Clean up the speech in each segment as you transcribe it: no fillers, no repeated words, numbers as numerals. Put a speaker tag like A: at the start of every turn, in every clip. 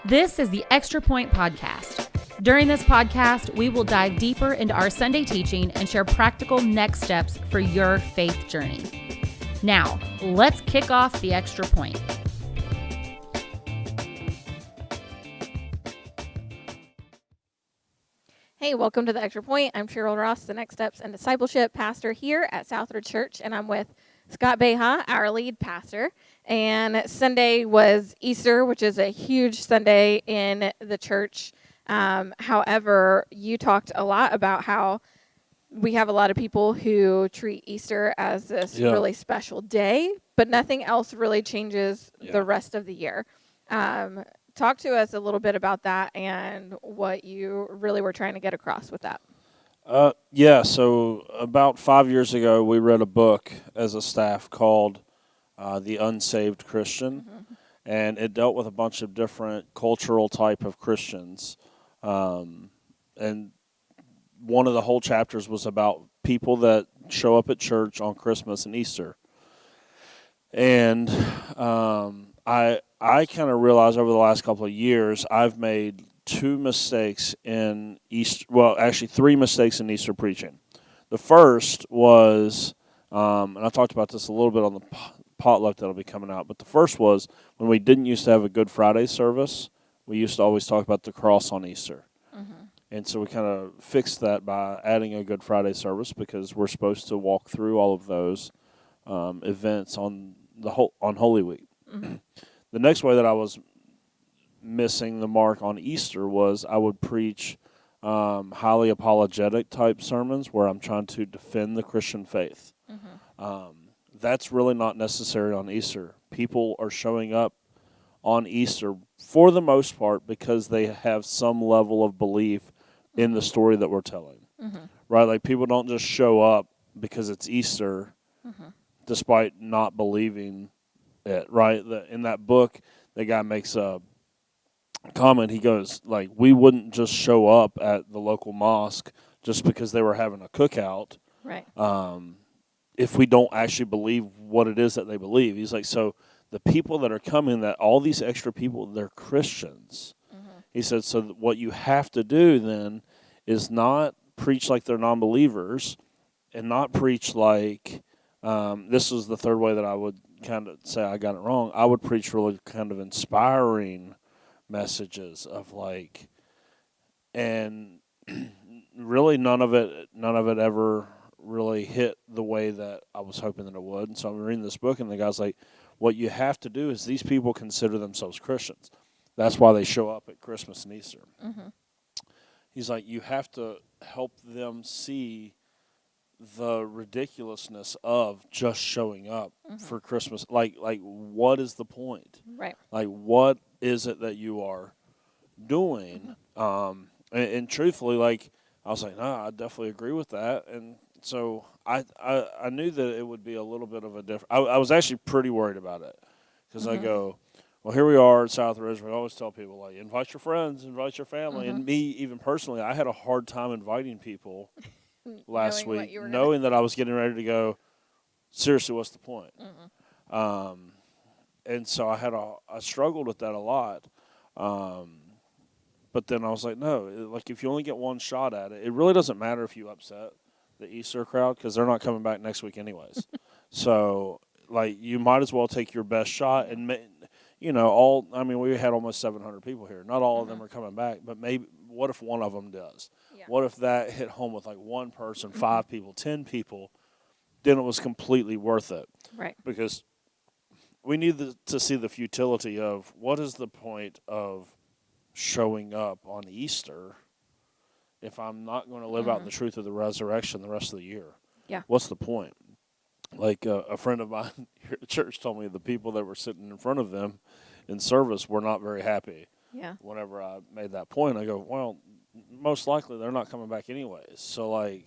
A: This is the Extra Point Podcast. During this podcast, we will dive deeper into our Sunday teaching and share practical next steps for your faith journey. Now, let's kick off the Extra Point.
B: Hey, welcome to the Extra Point. I'm Cheryl Ross, the Next Steps and Discipleship pastor here at Southridge Church, and I'm with Scott Beha, our lead pastor. And Sunday was Easter, which is a huge Sunday in the church. However, you talked a lot about how we have a lot of people who treat Easter as this really special day, but nothing else really changes the rest of the year. Talk to us a little bit about that and what you really were trying to get across with that.
C: So about 5 years ago, we read a book as a staff called The Unsaved Christian, and it dealt with a bunch of different cultural type of Christians. And one of the whole chapters was about people that show up at church on Christmas and Easter. And I kind of realized over the last couple of years, I've made two mistakes in Easter. Well, actually, three mistakes in Easter preaching. The first was, and I talked about this a little bit on the potluck that'll be coming out, but the first was when we didn't used to have a Good Friday service, we used to always talk about the cross on Easter. And so we kind of fixed that by adding a Good Friday service because we're supposed to walk through all of those events on Holy Week. The next way that I was missing the mark on Easter was I would preach highly apologetic type sermons where I'm trying to defend the Christian faith. That's really not necessary on Easter. People are showing up on Easter for the most part because they have some level of belief in the story that we're telling. Right? Like people don't just show up because it's Easter despite not believing it, right? In that book, the guy makes a comment. He goes, like, we wouldn't just show up at the local mosque just because they were having a cookout.
B: Right.
C: If we don't actually believe what it is that they believe. He's like, so the people that are coming, that all these extra people, they're Christians. He said, so what you have to do then is not preach like they're non-believers and not preach like, this was the third way that I would kind of say I got it wrong. I would preach really kind of inspiring messages of like, and really none of it ever really hit the way that I was hoping that it would. And so I'm reading this book, and the guy's like, what you have to do is these people consider themselves Christians. That's why they show up at Christmas and Easter. He's like, you have to help them see the ridiculousness of just showing up for Christmas. Like, what is the point?
B: Right.
C: Like, what is it that you are doing? And truthfully, like, I was like, no, I definitely agree with that. And so I knew that it would be a little bit of a different. I was actually pretty worried about it because I go, well, here we are at Southridge. We always tell people, like, invite your friends, invite your family. And me, even personally, I had a hard time inviting people last week, knowing that I was getting ready to go, seriously, what's the point? And so I struggled with that a lot. But then I was like, no, like if you only get one shot at it, it really doesn't matter if you upset the Easter crowd because they're not coming back next week anyways. So, like, you might as well take your best shot and, we had almost 700 people here. Not all of them are coming back, but maybe what if one of them does? Yeah. What if that hit home with like one person, 5 people, 10 people? Then it was completely worth it.
B: Right.
C: Because we need to see the futility of what is the point of showing up on Easter if I'm not going to live out the truth of the resurrection the rest of the year?
B: Yeah.
C: What's the point? Like a friend of mine here at church told me the people that were sitting in front of them in service were not very happy.
B: Yeah.
C: Whenever I made that point, I go, well, most likely they're not coming back anyways. So, like,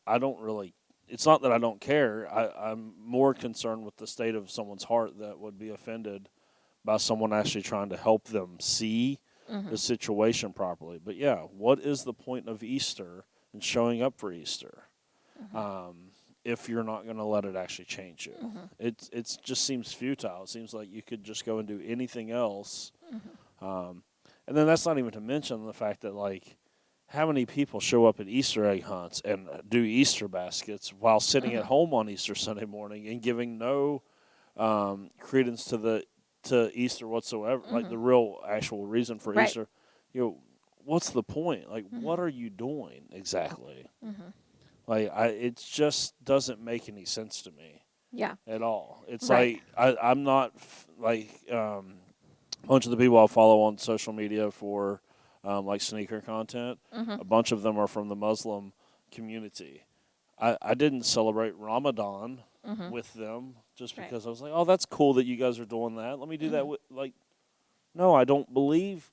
C: I don't really, it's not that I don't care. I'm more concerned with the state of someone's heart that would be offended by someone actually trying to help them see the situation properly. But, yeah, what is the point of Easter and showing up for Easter? If you're not going to let it actually change you. It just seems futile. It seems like you could just go and do anything else And then that's not even to mention the fact that, like, how many people show up at Easter egg hunts and do Easter baskets while sitting at home on Easter Sunday morning and giving no credence to Easter whatsoever, like the real actual reason for
B: Right.
C: Easter. What's the point? Like, what are you doing exactly? Like, it just doesn't make any sense to me.
B: Yeah.
C: At all. It's
B: Right.
C: like I'm not a bunch of the people I follow on social media for like sneaker content. A bunch of them are from the Muslim community. I didn't celebrate Ramadan with them just because I was like, oh, that's cool that you guys are doing that. Let me do that. No, I don't believe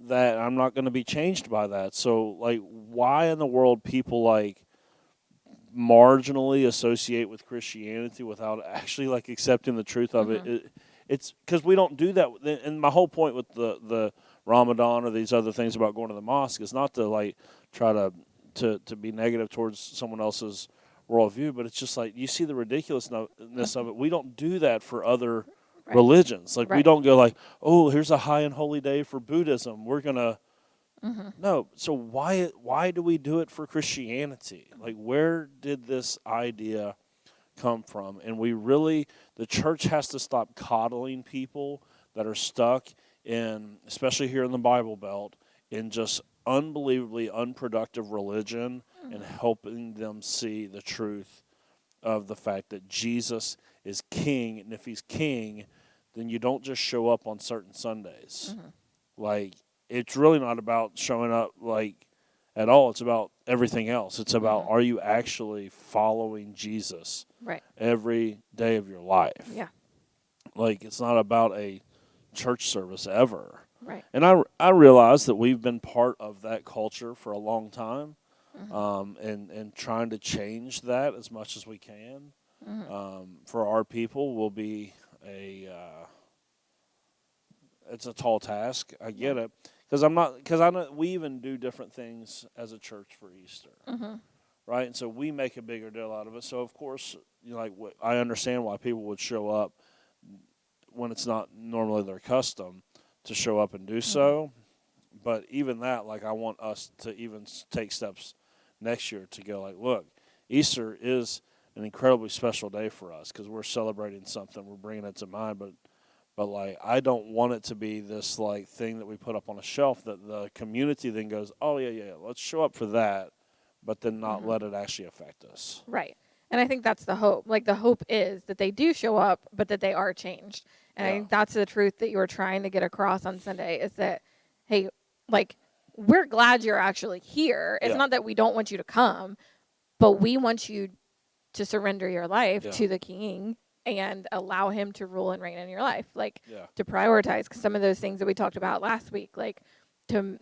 C: that. I'm not going to be changed by that. So, like, why in the world people like marginally associate with Christianity without actually like accepting the truth of it? It's because we don't do that. And my whole point with the Ramadan or these other things about going to the mosque is not to like try to be negative towards someone else's worldview, but it's just like you see the ridiculousness of it. We don't do that for other religions. Like, we don't go like, oh, here's a high and holy day for Buddhism. We're gonna no. So why do we do it for Christianity? Like, where did this idea come from? And the church has to stop coddling people that are stuck in, especially here in the Bible Belt, in just unbelievably unproductive religion and helping them see the truth of the fact that Jesus is king. And if he's king, then you don't just show up on certain Sundays. Like, it's really not about showing up like at all. It's about everything else. It's about, are you actually following Jesus every day of your life?
B: Yeah.
C: Like, it's not about a church service ever.
B: Right.
C: And I realize that we've been part of that culture for a long time, and trying to change that as much as we can for our people will be it's a tall task. I get it. Because I know we even do different things as a church for Easter, right? And so we make a bigger deal out of it. So of course, I understand why people would show up when it's not normally their custom to show up and do so. But even that, like, I want us to even take steps next year to go like, look, Easter is an incredibly special day for us because we're celebrating something. We're bringing it to mind, but like, I don't want it to be this like thing that we put up on a shelf that the community then goes, oh yeah, let's show up for that, but then not let it actually affect us.
B: Right. And I think that's the hope. Like, the hope is that they do show up, but that they are changed. And I think that's the truth that you were trying to get across on Sunday is that, hey, like, we're glad you're actually here. It's not that we don't want you to come, but we want you to surrender your life to the King and allow him to rule and reign in your life, like to prioritize some of those things that we talked about last week, like to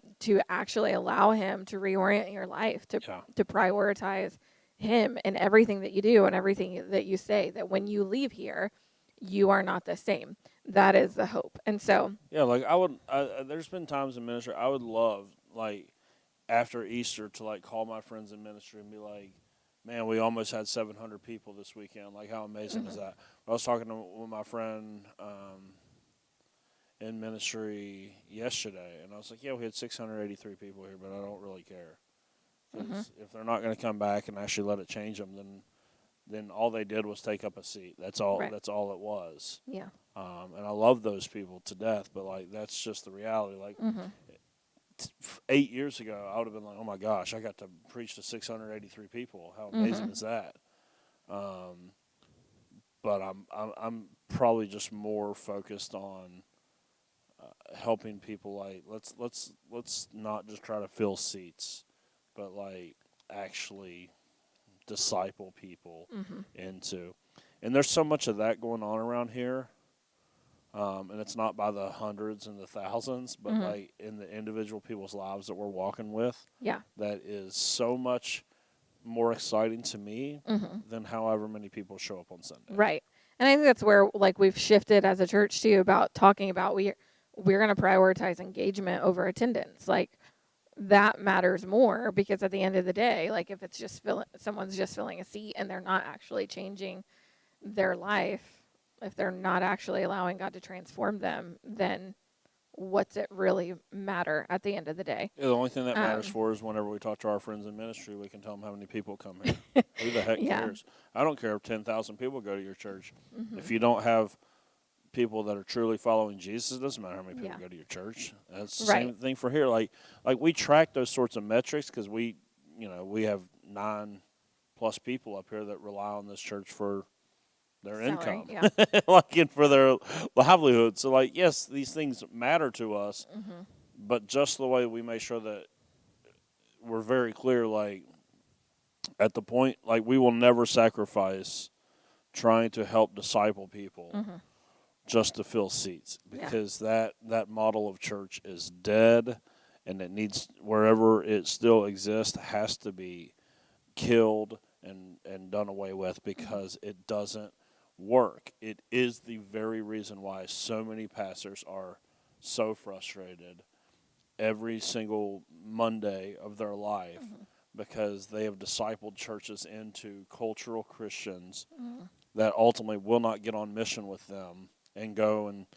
B: actually allow him to reorient your life, to prioritize him in everything that you do and everything that you say, that when you leave here, you are not the same. That is the hope. And so
C: like there's been times in ministry I would love, like, after Easter to like call my friends in ministry and be like, man, we almost had 700 people this weekend. Like, how amazing is that? I was talking with my friend in ministry yesterday, and I was like, yeah, we had 683 people here, but I don't really care. Because if they're not going to come back and actually let it change them, then all they did was take up a seat. That's all. That's all it was.
B: Yeah.
C: And I love those people to death, but like, that's just the reality. Like, 8 years ago, I would have been like, oh my gosh, I got to preach to 683 people. How amazing is that? But I'm probably just more focused on helping people. Like, let's not just try to fill seats, but like actually disciple people into. And there's so much of that going on around here. And it's not by the hundreds and the thousands, but like in the individual people's lives that we're walking with.
B: Yeah.
C: That is so much more exciting to me than however many people show up on Sunday.
B: Right. And I think that's where, like, we've shifted as a church too about talking about we're going to prioritize engagement over attendance. Like, that matters more, because at the end of the day, like, if it's just someone's just filling a seat and they're not actually changing their life, if they're not actually allowing God to transform them, then what's it really matter at the end of the day?
C: Yeah, the only thing that matters for is whenever we talk to our friends in ministry, we can tell them how many people come here. Who the heck
B: Yeah.
C: cares? I don't care if 10,000 people go to your church.
B: Mm-hmm.
C: If you don't have people that are truly following Jesus, it doesn't matter how many people go to your church. That's the same thing for here. Like we track those sorts of metrics because we have 9+ people up here that rely on this church for their income, and for their livelihood. So, yes, these things matter to us, but just the way we make sure that we're very clear, at the point, we will never sacrifice trying to help disciple people just to fill seats, because that model of church is dead, and it needs, wherever it still exists, has to be killed and done away with, because it doesn't work. It is the very reason why so many pastors are so frustrated every single Monday of their life, because they have discipled churches into cultural Christians that ultimately will not get on mission with them and go and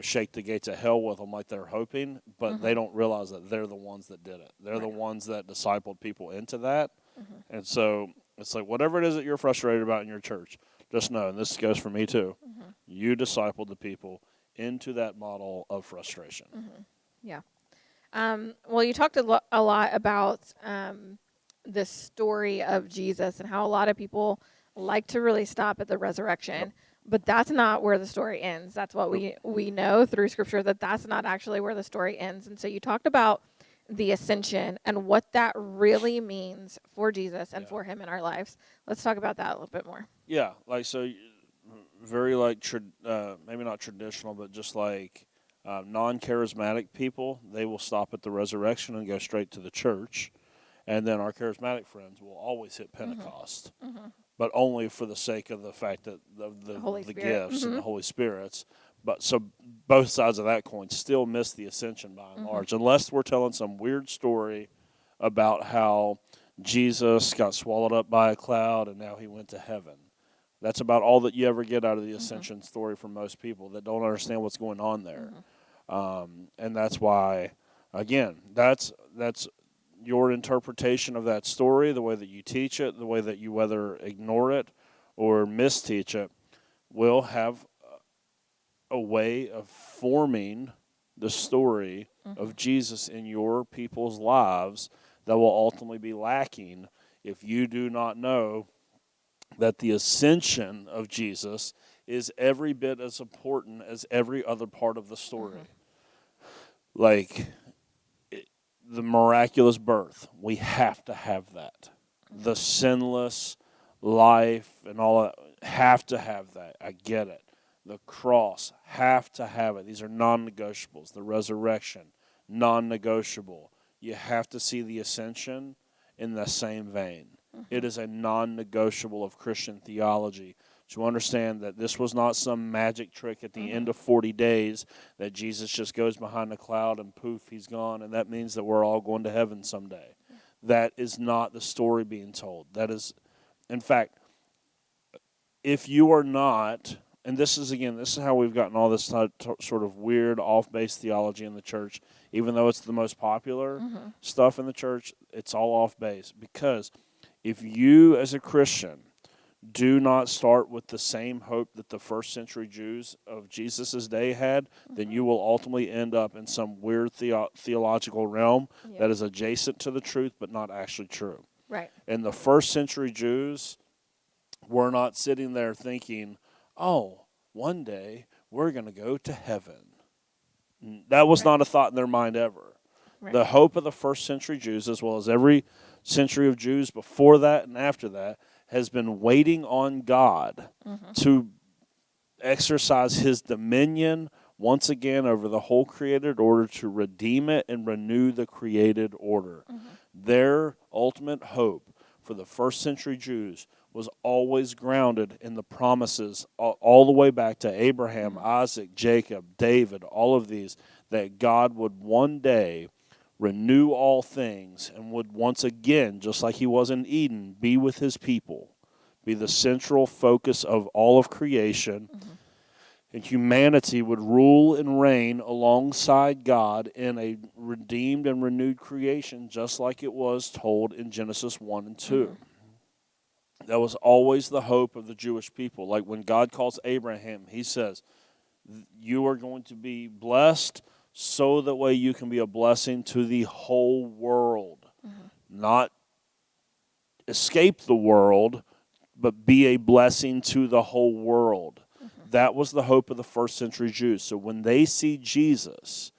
C: shake the gates of hell with them like they're hoping, but they don't realize that they're the ones that did it. They're the ones that discipled people into that. And so it's like, whatever it is that you're frustrated about in your church, just know, and this goes for me too, you discipled the people into that model of frustration.
B: Yeah. Well, you talked a lot about the story of Jesus and how a lot of people like to really stop at the resurrection. But that's not where the story ends. That's what we know through Scripture, that's not actually where the story ends. And so you talked about the ascension and what that really means for Jesus and for him in our lives. Let's talk about that a little bit more.
C: Yeah, very maybe not traditional, but just non-charismatic people, they will stop at the resurrection and go straight to the church. And then our charismatic friends will always hit Pentecost, but only for the sake of the fact that the gifts and the Holy Spirits. But so both sides of that coin still miss the ascension by and large, unless we're telling some weird story about how Jesus got swallowed up by a cloud and now he went to heaven. That's about all that you ever get out of the ascension story from most people that don't understand what's going on there. And that's why, again, that's your interpretation of that story, the way that you teach it, the way that you whether ignore it or misteach it, will have a way of forming the story of Jesus in your people's lives that will ultimately be lacking if you do not know that the ascension of Jesus is every bit as important as every other part of the story. The miraculous birth, we have to have that. The sinless life and all that, have to have that. I get it. The cross, have to have it. These are non-negotiables. The resurrection, non-negotiable. You have to see the ascension in the same vein. It is a non-negotiable of Christian theology to understand that this was not some magic trick at the end of 40 days that Jesus just goes behind a cloud and poof, he's gone, and that means that we're all going to heaven someday. That is not the story being told. That is, in fact, if you are not, and this is how we've gotten all this sort of weird off-base theology in the church, even though it's the most popular stuff in the church, it's all off-base. Because if you as a Christian do not start with the same hope that the first century Jews of Jesus' day had, then you will ultimately end up in some weird theological realm that is adjacent to the truth but not actually true.
B: Right.
C: And the first century Jews were not sitting there thinking, oh, one day we're going to go to heaven. That was not a thought in their mind ever. Right. The hope of the first century Jews, as well as every century of Jews before that and after that, has been waiting on God to exercise his dominion once again over the whole created order, to redeem it and renew the created order. Their ultimate hope for the first century Jews was always grounded in the promises all the way back to Abraham, Isaac, Jacob, David, all of these, that God would one day renew all things and would once again, just like he was in Eden, be with his people, be the central focus of all of creation. And humanity would rule and reign alongside God in a redeemed and renewed creation, just like it was told in Genesis 1 and 2. Mm-hmm. That was always the hope of the Jewish people. Like when God calls Abraham, he says, you are going to be blessed so that way you can be a blessing to the whole world. Mm-hmm. Not escape the world, but be a blessing to the whole world. That was the hope of the first century Jews. So when they see Jesus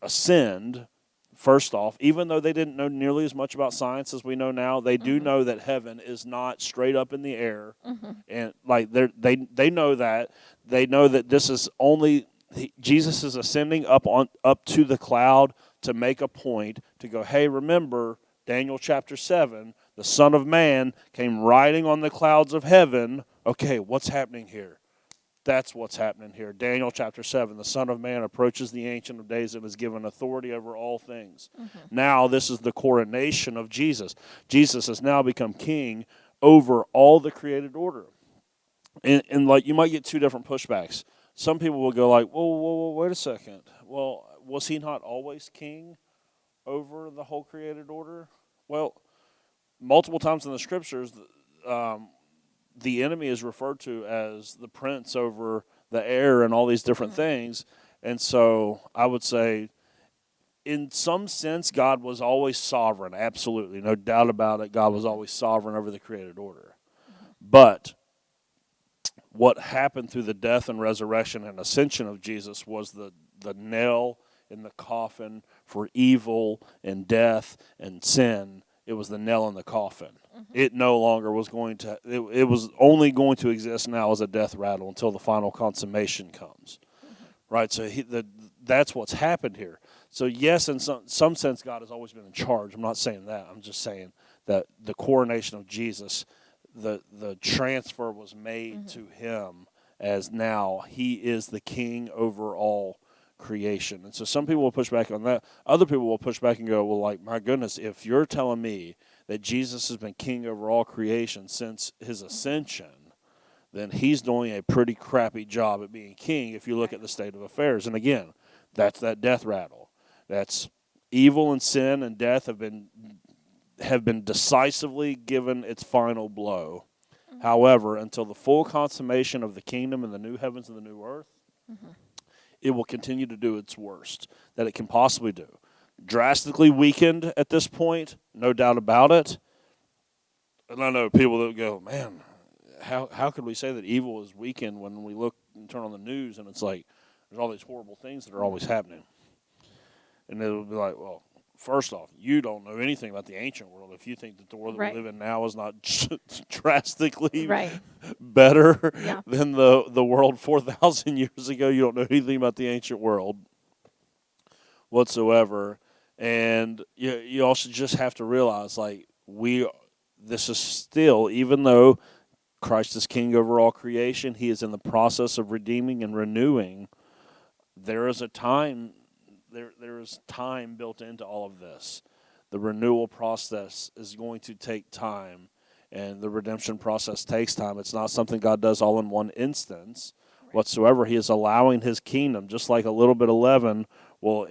C: ascend, first off, even though they didn't know nearly as much about science as we know now, they do know that heaven is not straight up in the air. And like they know that. They know that this is only Jesus is ascending up to the cloud to make a point to go, hey, remember Daniel chapter 7, the Son of Man came riding on the clouds of heaven. Okay, what's happening here? That's what's happening here. Daniel chapter 7, the Son of Man approaches the Ancient of Days and is given authority over all things. Now this is the coronation of Jesus. Jesus has now become king over all the created order. And like you might get two different pushbacks. Some people will go like, whoa, wait a second. Well, was he not always king over the whole created order? Well, multiple times in the scriptures, the enemy is referred to as the prince over the air and all these different things. And so I would say, in some sense, God was always sovereign. Absolutely. No doubt about it. God was always sovereign over the created order. But what happened through the death and resurrection and ascension of Jesus was the nail in the coffin for evil and death and sin. It was the nail in the coffin. It no longer was going to, it was only going to exist now as a death rattle until the final consummation comes. Right? So that's what's happened here. So yes, in some sense, God has always been in charge. I'm not saying that. I'm just saying that the coronation of Jesus, the transfer was made to him as now he is the king over all creation. And so some people will push back on that. Other people will push back and go, well, like, my goodness, if you're telling me that Jesus has been king over all creation since his ascension, then he's doing a pretty crappy job at being king if you look at the state of affairs. And again, that's that death rattle. That's evil and sin and death have been decisively given its final blow. However, until the full consummation of the kingdom and the new heavens and the new earth, it will continue to do its worst that it can possibly do. Drastically weakened at this point, no doubt about it. And I know people that go, man, how could we say that evil is weakened when we look and turn on the news and it's like there's all these horrible things that are always happening? And it'll be like, well, first off, you don't know anything about the ancient world if you think that the world that we live in now is not drastically better than the world 4,000 years ago. You don't know anything about the ancient world whatsoever. And you also just have to realize, like, this is still, even though Christ is king over all creation, he is in the process of redeeming and renewing. There is a time, there is time built into all of this. The renewal process is going to take time, and the redemption process takes time. It's not something God does all in one instance whatsoever. He is allowing his kingdom, just like a little bit of leaven will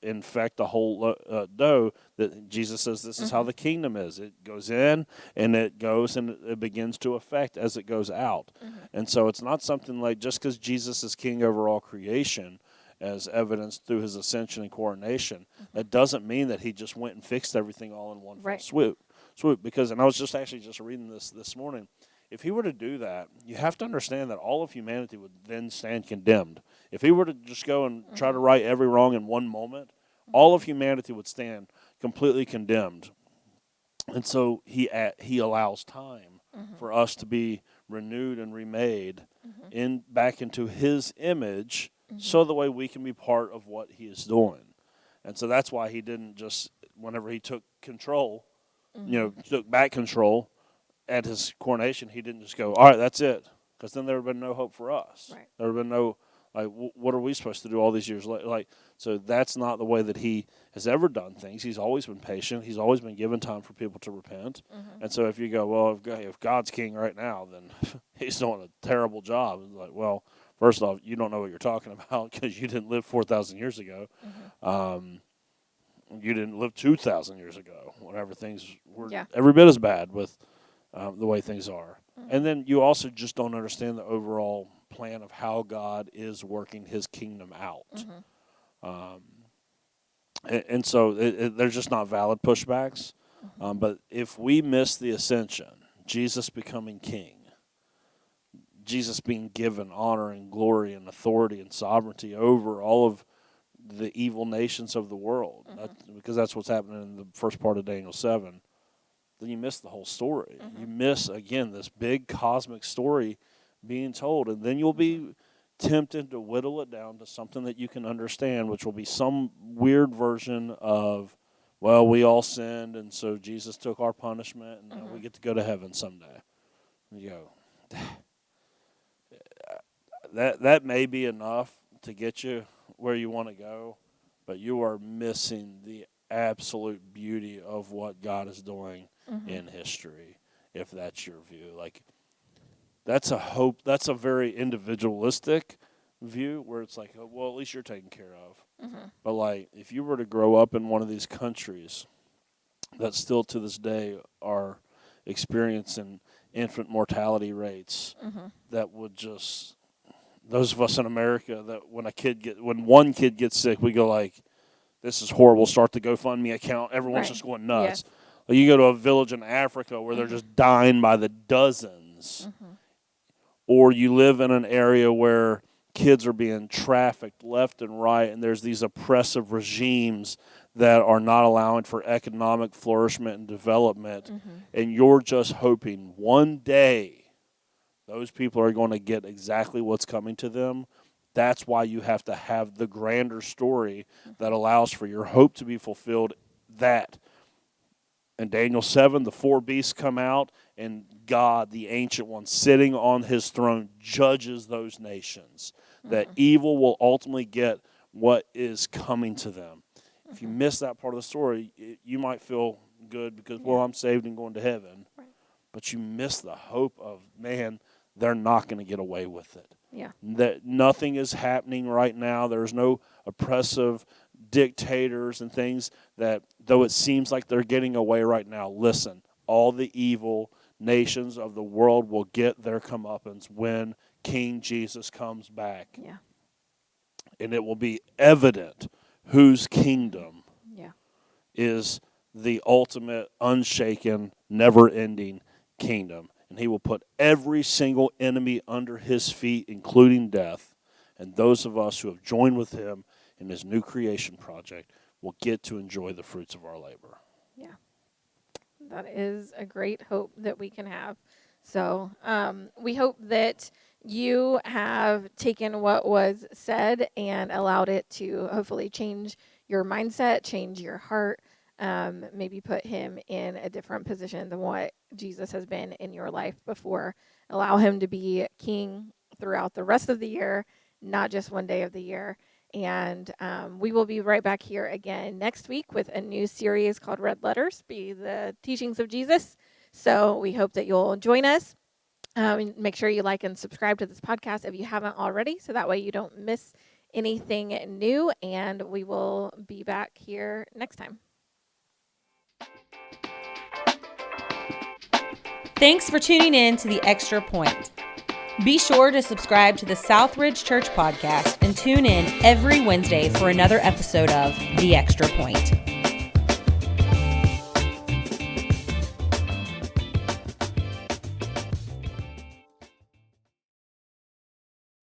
C: infect the whole dough. That Jesus says this is how the kingdom is. It goes in, and it goes, and it begins to affect as it goes out. And so it's not something like just because Jesus is king over all creation, as evidenced through his ascension and coronation, that doesn't mean that he just went and fixed everything all in one fell swoop. Because, and I was just reading this morning, if he were to do that, you have to understand that all of humanity would then stand condemned. If he were to just go and try to right every wrong in one moment, all of humanity would stand completely condemned. And so he allows time for us to be renewed and remade back into his image, so the way we can be part of what he is doing. And so that's why he didn't just, whenever he took control, took back control at his coronation, he didn't just go, all right, that's it. Because then there would have been no hope for us. There would have been no, like, what are we supposed to do all these years later? Like, so that's not the way that he has ever done things. He's always been patient. He's always been given time for people to repent. And so if you go, well, if God's king right now, then he's doing a terrible job. It's like, well, first off, you don't know what you're talking about because you didn't live 4,000 years ago. You didn't live 2,000 years ago, whenever things were every bit as bad with the way things are. And then you also just don't understand the overall plan of how God is working his kingdom out. And so they're just not valid pushbacks. But if we miss the ascension, Jesus becoming king, Jesus being given honor and glory and authority and sovereignty over all of the evil nations of the world, because that's what's happening in the first part of Daniel 7, then you miss the whole story. You miss, again, this big cosmic story being told, and then you'll be tempted to whittle it down to something that you can understand, which will be some weird version of, well, we all sinned, and so Jesus took our punishment, and now we get to go to heaven someday. And you go, that may be enough to get you where you want to go, but you are missing the absolute beauty of what God is doing in history, if that's your view. Like, that's a hope. That's a very individualistic view where it's like, well, at least you're taken care of. But, like, if you were to grow up in one of these countries that still to this day are experiencing infant mortality rates that would just, those of us in America, that when one kid gets sick, we go like, this is horrible, start the GoFundMe account, everyone's just going nuts. Like, you go to a village in Africa where they're just dying by the dozens. Or you live in an area where kids are being trafficked left and right, and there's these oppressive regimes that are not allowing for economic flourishment and development, and you're just hoping one day those people are going to get exactly what's coming to them. That's why you have to have the grander story that allows for your hope to be fulfilled. That in Daniel 7, the 4 beasts come out, and God, the Ancient One, sitting on his throne, judges those nations. That evil will ultimately get what is coming to them. If you miss that part of the story, you might feel good because, well, I'm saved and going to heaven. But you miss the hope of, man, they're not going to get away with it. That nothing is happening right now. There's no oppressive dictators and things that, though it seems like they're getting away right now, listen, all the evil nations of the world will get their comeuppance when King Jesus comes back. And it will be evident whose kingdom is the ultimate, unshaken, never-ending kingdom. And he will put every single enemy under his feet, including death. And those of us who have joined with him in his new creation project will get to enjoy the fruits of our labor.
B: That is a great hope that we can have. So we hope that you have taken what was said and allowed it to hopefully change your mindset, change your heart, maybe put him in a different position than what Jesus has been in your life before. Allow him to be king throughout the rest of the year, not just one day of the year. And we will be right back here again next week with a new series called Red Letters, be the teachings of Jesus. So we hope that you'll join us. Make sure you like and subscribe to this podcast if you haven't already, so that way you don't miss anything new. And we will be back here next time.
A: Thanks for tuning in to The Extra Point. Be sure to subscribe to the Southridge Church podcast and tune in every Wednesday for another episode of The Extra Point.